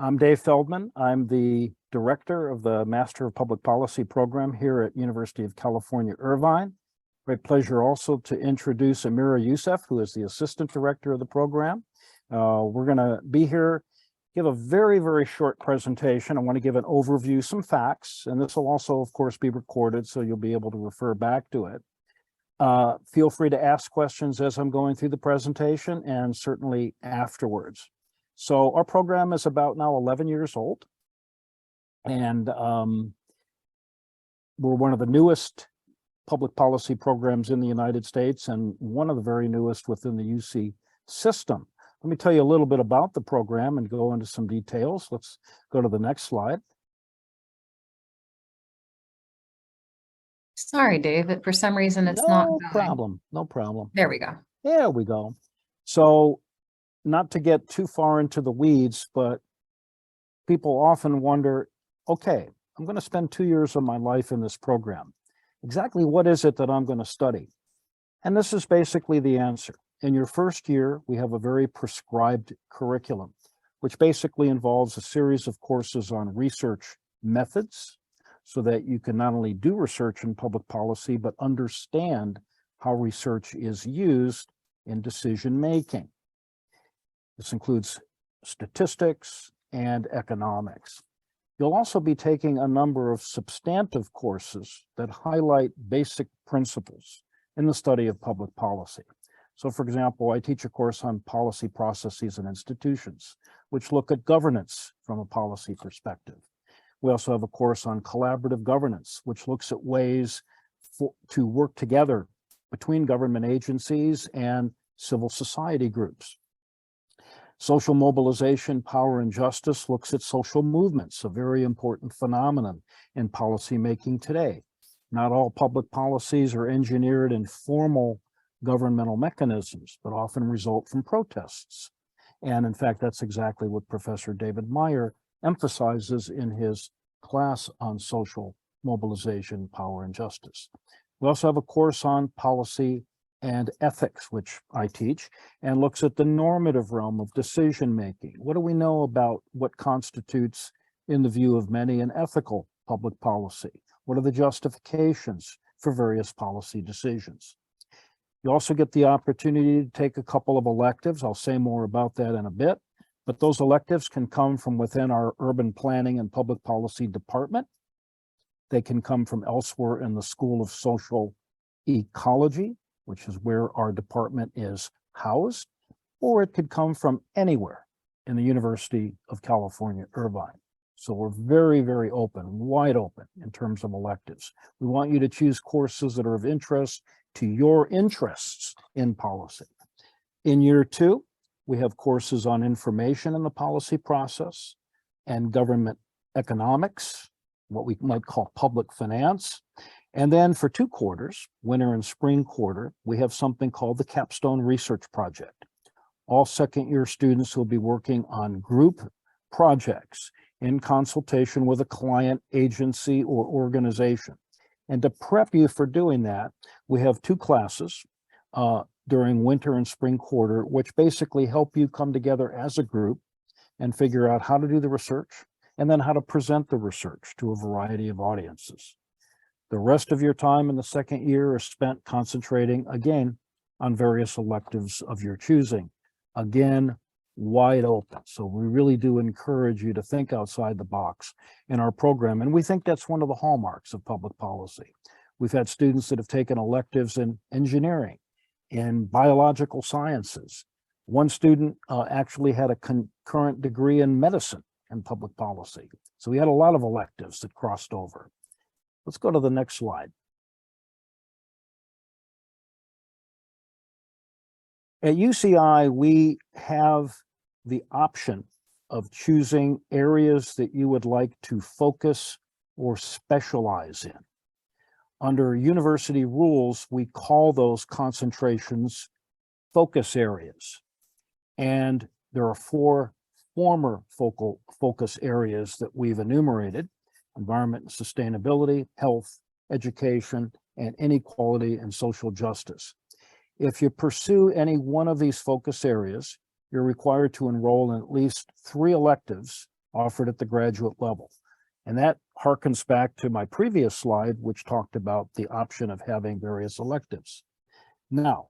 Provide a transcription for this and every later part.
I'm Dave Feldman. I'm the director of the Master of Public Policy program here at University of California, Irvine. Great pleasure also to introduce Amira Youssef, who is the assistant director of the program. We're going to be here, give a very, very short presentation. I want to give an overview, some facts, and this will also, of course, be recorded, so you'll be able to refer back to it. Feel free to ask questions as I'm going through the presentation and certainly afterwards. So our program is about now 11 years old, and we're one of the newest public policy programs in the United States and one of the very newest within the UC system. Let me tell you a little bit about the program and go into some details. Let's go to the next slide. Sorry, David, for some reason it's not going. No problem, no problem. There we go. There we go. So not to get too far into the weeds, but people often wonder, okay, I'm going to spend 2 years of my life in this program. Exactly what is it that I'm going to study? And this is basically the answer. In your first year, we have a very prescribed curriculum, which basically involves a series of courses on research methods, so that you can not only do research in public policy, but understand how research is used in decision making. This includes statistics and economics. You'll also be taking a number of substantive courses that highlight basic principles in the study of public policy. So, for example, I teach a course on policy processes and institutions, which look at governance from a policy perspective. We also have a course on collaborative governance, which looks at ways to work together between government agencies and civil society groups. Social mobilization, power, and justice looks at social movements, a very important phenomenon in policymaking today. Not all public policies are engineered in formal governmental mechanisms, but often result from protests. And in fact, that's exactly what Professor David Meyer emphasizes in his class on social mobilization, power, and justice. We also have a course on policy and ethics, which I teach, and looks at the normative realm of decision-making. What do we know about what constitutes, in the view of many, an ethical public policy? What are the justifications for various policy decisions? You also get the opportunity to take a couple of electives. I'll say more about that in a bit, but those electives can come from within our urban planning and public policy department. They can come from elsewhere in the School of Social Ecology, which is where our department is housed, or it could come from anywhere in the University of California, Irvine. So we're very, very open, wide open in terms of electives. We want you to choose courses that are of interest to your interests in policy. In year 2, we have courses on information in the policy process and government economics, what we might call public finance. And then for 2 quarters, winter and spring quarter, we have something called the Capstone Research Project. All second-year students will be working on group projects in consultation with a client, agency, or organization. And to prep you for doing that, we have 2 classes during winter and spring quarter, which basically help you come together as a group and figure out how to do the research and then how to present the research to a variety of audiences. The rest of your time in the second year is spent concentrating, again, on various electives of your choosing. Again, wide open. So we really do encourage you to think outside the box in our program. And we think that's one of the hallmarks of public policy. We've had students that have taken electives in engineering, in biological sciences. One student actually had a concurrent degree in medicine and public policy. So we had a lot of electives that crossed over. Let's go to the next slide. At UCI, we have the option of choosing areas that you would like to focus or specialize in. Under university rules, we call those concentrations focus areas. And there are 4 former focus areas that we've enumerated: environment and sustainability, health, education, and inequality and social justice. If you pursue any one of these focus areas, you're required to enroll in at least 3 electives offered at the graduate level. And that harkens back to my previous slide, which talked about the option of having various electives. Now,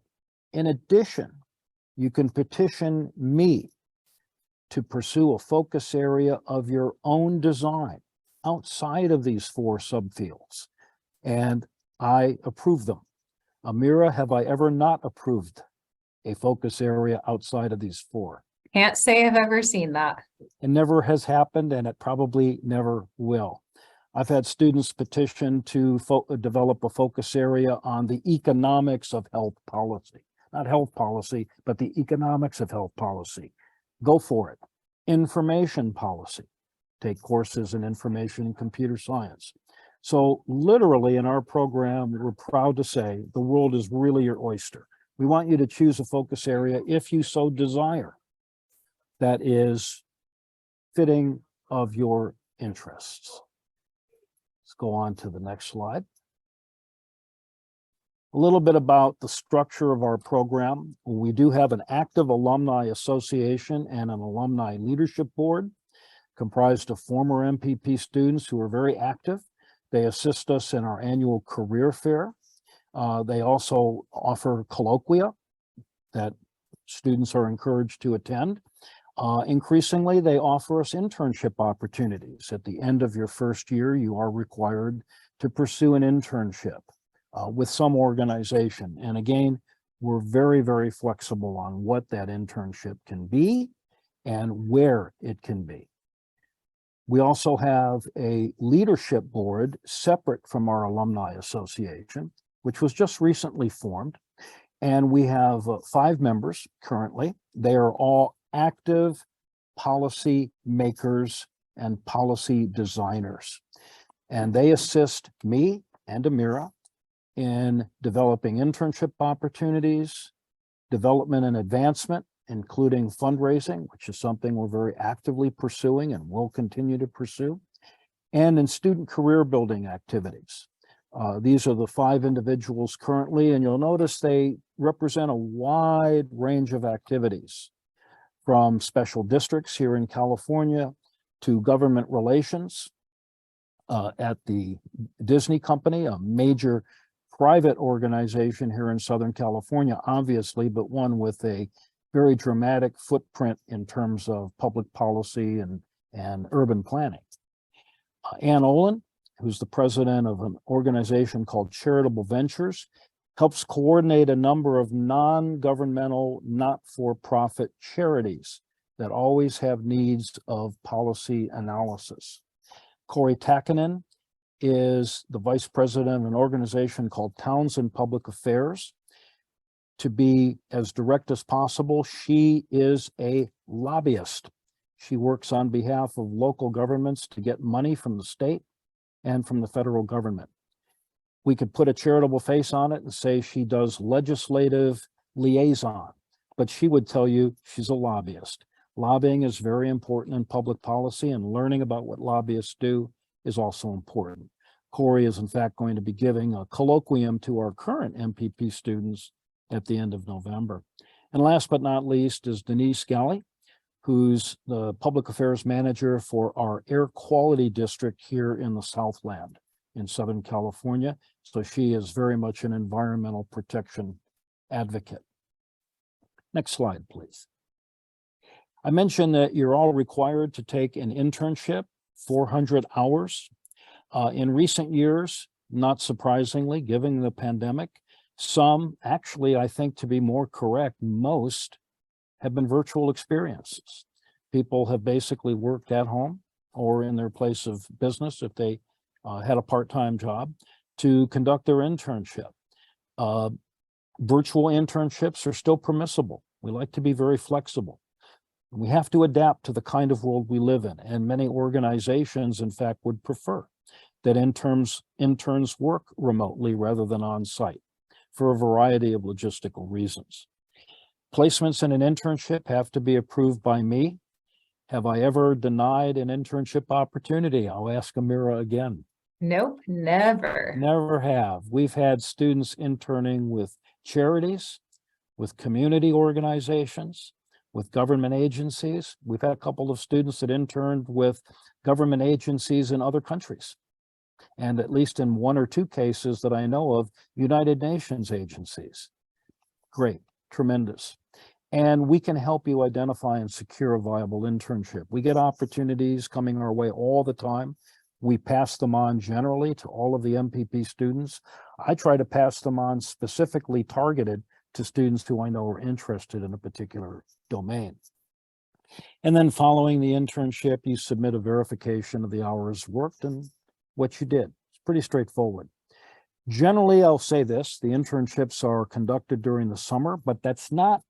in addition, you can petition me to pursue a focus area of your own design outside of these 4 subfields, and I approve them. Amira, have I ever not approved a focus area outside of these 4? Can't say I've ever seen that. It never has happened, and it probably never will. I've had students petition to develop a focus area on the economics of health policy. Not health policy, but the economics of health policy. Go for it. Information policy. Take courses in information and computer science. So literally in our program, we're proud to say the world is really your oyster. We want you to choose a focus area if you so desire that is fitting of your interests. Let's go on to the next slide. A little bit about the structure of our program. We do have an active alumni association and an alumni leadership board comprised of former MPP students who are very active. They assist us in our annual career fair. They also offer colloquia that students are encouraged to attend. Increasingly, they offer us internship opportunities. At the end of your first year, you are required to pursue an internship with some organization. And again, we're very, very flexible on what that internship can be and where it can be. We also have a leadership board separate from our alumni association, which was just recently formed. And we have 5 members currently. They are all active policy makers and policy designers. And they assist me and Amira in developing internship opportunities, development and advancement, including fundraising, which is something we're very actively pursuing and will continue to pursue, and in student career building activities. These are the 5 individuals currently, and you'll notice they represent a wide range of activities, from special districts here in California to government relations at the Disney Company, a major private organization here in Southern California, obviously, but one with a very dramatic footprint in terms of public policy and urban planning. Ann Olin, who's the president of an organization called Charitable Ventures, helps coordinate a number of non-governmental, not-for-profit charities that always have needs of policy analysis. Corey Takkanen is the vice president of an organization called Townsend Public Affairs. To be as direct as possible, she is a lobbyist. She works on behalf of local governments to get money from the state and from the federal government. We could put a charitable face on it and say she does legislative liaison, but she would tell you she's a lobbyist. Lobbying is very important in public policy, and learning about what lobbyists do is also important. Corey is in fact going to be giving a colloquium to our current MPP students at the end of November. And last but not least is Denise Galley, who's the public affairs manager for our air quality district here in the Southland in Southern California. So she is very much an environmental protection advocate. Next slide, please. I mentioned that you're all required to take an internship, 400 hours. In recent years, not surprisingly, given the pandemic, some, actually, I think to be more correct, most have been virtual experiences. People have basically worked at home or in their place of business if they had a part-time job to conduct their internship. Virtual internships are still permissible. We like to be very flexible. We have to adapt to the kind of world we live in, and many organizations, in fact, would prefer that interns work remotely rather than on-site for a variety of logistical reasons. Placements in an internship have to be approved by me. Have I ever denied an internship opportunity? I'll ask Amira again. Nope, never. Never have. We've had students interning with charities, with community organizations, with government agencies. We've had a couple of students that interned with government agencies in other countries. And at least in one or two cases that I know of, United Nations agencies. Great, tremendous. And we can help you identify and secure a viable internship. We get opportunities coming our way all the time. We pass them on generally to all of the MPP students. I try to pass them on specifically targeted to students who I know are interested in a particular domain. And then following the internship, you submit a verification of the hours worked and what you did. It's pretty straightforward. Generally, I'll say this, the internships are conducted during the summer, but that's not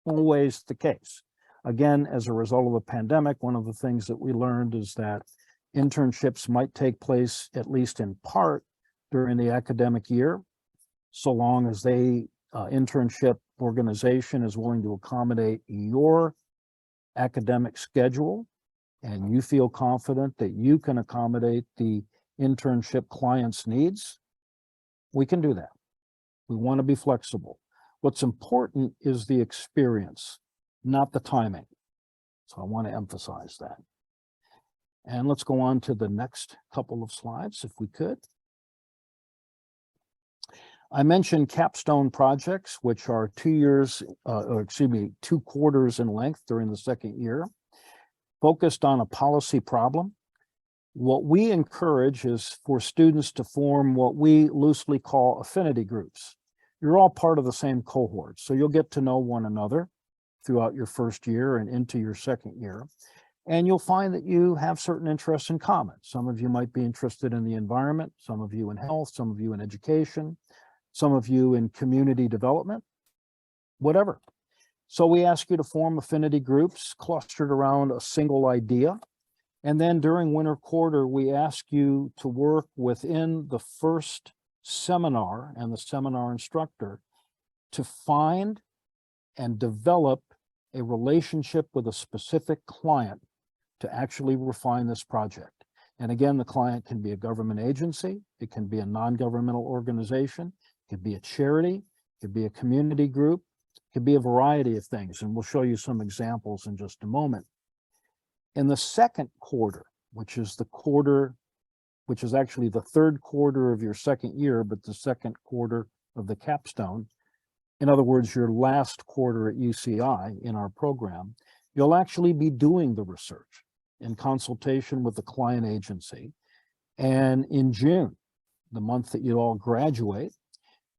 always the case. Again, as a result of the pandemic, one of the things that we learned is that internships might take place, at least in part, during the academic year, so long as the internship organization is willing to accommodate your academic schedule and you feel confident that you can accommodate the internship client's needs. We can do that. We want to be flexible. What's important is the experience, not the timing. So I want to emphasize that. And let's go on to the next couple of slides, if we could. I mentioned capstone projects, which are 2 years, or excuse me, 2 quarters in length during the second year, focused on a policy problem. What we encourage is for students to form what we loosely call affinity groups. You're all part of the same cohort, so you'll get to know one another throughout your first year and into your second year. And you'll find that you have certain interests in common. Some of you might be interested in the environment, some of you in health, some of you in education, some of you in community development, whatever. So we ask you to form affinity groups clustered around a single idea. And then during winter quarter, we ask you to work within the first seminar and the seminar instructor to find and develop a relationship with a specific client to actually refine this project. And again, the client can be a government agency, it can be a non-governmental organization, it could be a charity, it could be a community group, it could be a variety of things. And we'll show you some examples in just a moment. In the second quarter, which is actually the third quarter of your second year, but the second quarter of the capstone, in other words, your last quarter at UCI in our program, you'll actually be doing the research in consultation with the client agency. And in June, the month that you all graduate,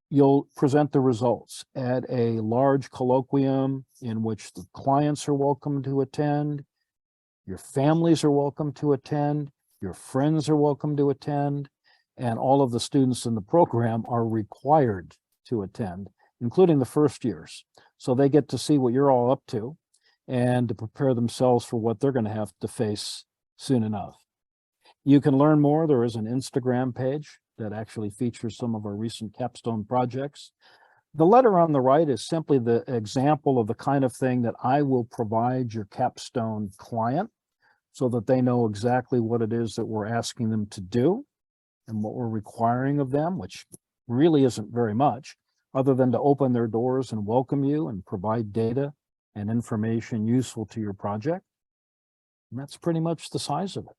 you'll present the results at a large colloquium in which the clients are welcome to attend, your families are welcome to attend, your friends are welcome to attend, and all of the students in the program are required to attend, including the first years. So they get to see what you're all up to and to prepare themselves for what they're going to have to face soon enough. You can learn more. There is an Instagram page that actually features some of our recent capstone projects. The letter on the right is simply the example of the kind of thing that I will provide your capstone client so that they know exactly what it is that we're asking them to do and what we're requiring of them, which really isn't very much, other than to open their doors and welcome you and provide data and information useful to your project. And that's pretty much the size of it.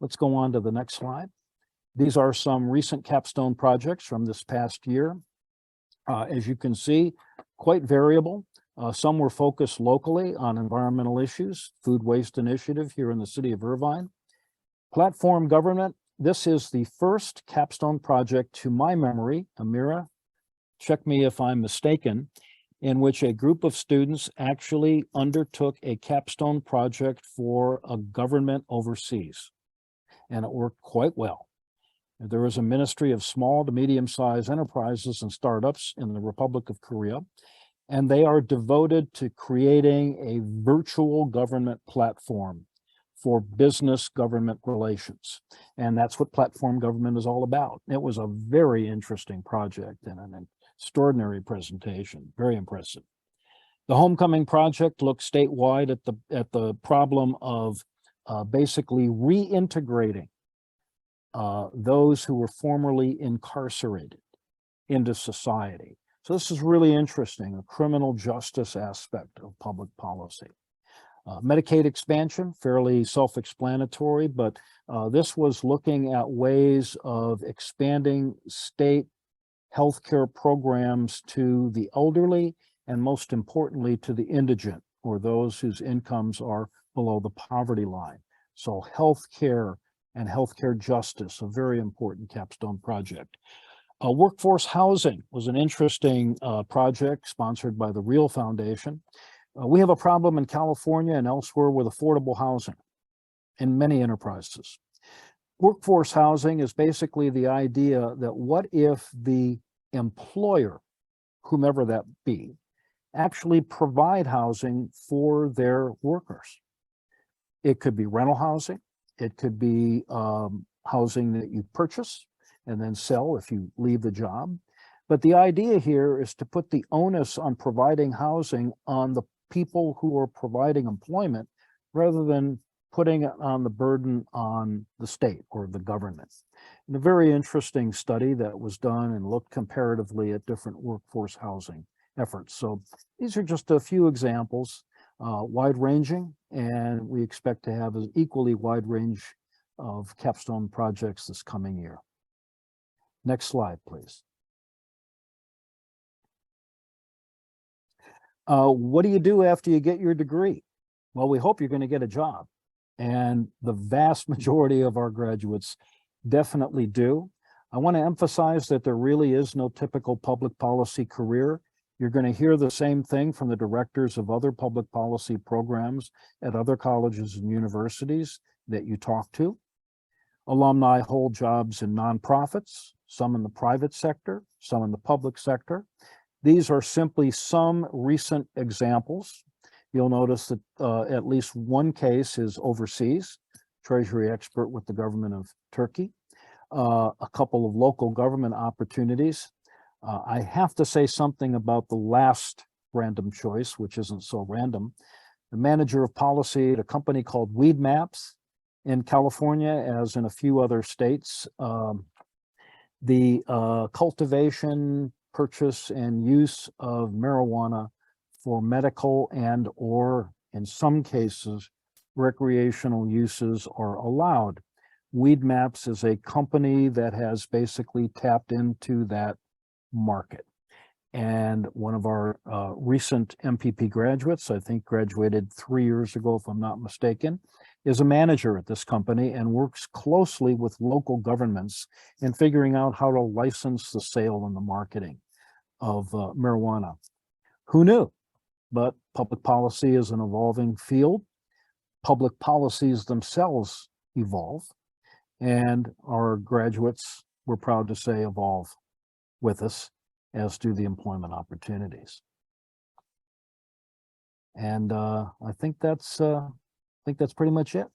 Let's go on to the next slide. These are some recent capstone projects from this past year. As you can see, quite variable. Some were focused locally on environmental issues, food waste initiative here in the city of Irvine. Platform government, this is the first capstone project to my memory, Amira, check me if I'm mistaken, in which a group of students actually undertook a capstone project for a government overseas. And it worked quite well. There is a Ministry of Small to Medium-Sized Enterprises and Startups in the Republic of Korea, and they are devoted to creating a virtual government platform for business government relations. And that's what platform government is all about. It was a very interesting project and an extraordinary presentation, very impressive. The Homecoming Project looks statewide at the problem of basically reintegrating those who were formerly incarcerated into society. So this is really interesting, a criminal justice aspect of public policy. Medicaid expansion, fairly self-explanatory, but this was looking at ways of expanding state healthcare programs to the elderly and, most importantly, to the indigent, or those whose incomes are below the poverty line. So healthcare and healthcare justice, a very important capstone project. Workforce housing was an interesting project sponsored by the Real Foundation. We have a problem in California and elsewhere with affordable housing in many enterprises. Workforce housing is basically the idea that what if the employer, whomever that be, actually provide housing for their workers. It could be rental housing. It could be housing that you purchase and then sell if you leave the job. But the idea here is to put the onus on providing housing on the people who are providing employment rather than putting it on the burden on the state or the government. And a very interesting study that was done and looked comparatively at different workforce housing efforts. So these are just a few examples, wide-ranging, and we expect to have an equally wide range of capstone projects this coming year. Next slide, please. What do you do after you get your degree? Well, we hope you're going to get a job. And the vast majority of our graduates definitely do. I want to emphasize that there really is no typical public policy career. You're going to hear the same thing from the directors of other public policy programs at other colleges and universities that you talk to. Alumni hold jobs in nonprofits, some in the private sector, some in the public sector. These are simply some recent examples. You'll notice that at least one case is overseas, Treasury expert with the government of Turkey, a couple of local government opportunities. I have to say something about the last random choice, which isn't so random. The manager of policy at a company called Weed Maps in California, as in a few other states. The cultivation, purchase, and use of marijuana for medical and or, in some cases, recreational uses are allowed. Weed Maps is a company that has basically tapped into that market. And one of our recent MPP graduates, I think graduated 3 years ago, if I'm not mistaken, is a manager at this company and works closely with local governments in figuring out how to license the sale and the marketing of marijuana. Who knew? But public policy is an evolving field. Public policies themselves evolve, and our graduates, we're proud to say, evolve with us, as do the employment opportunities. And I think that's pretty much it.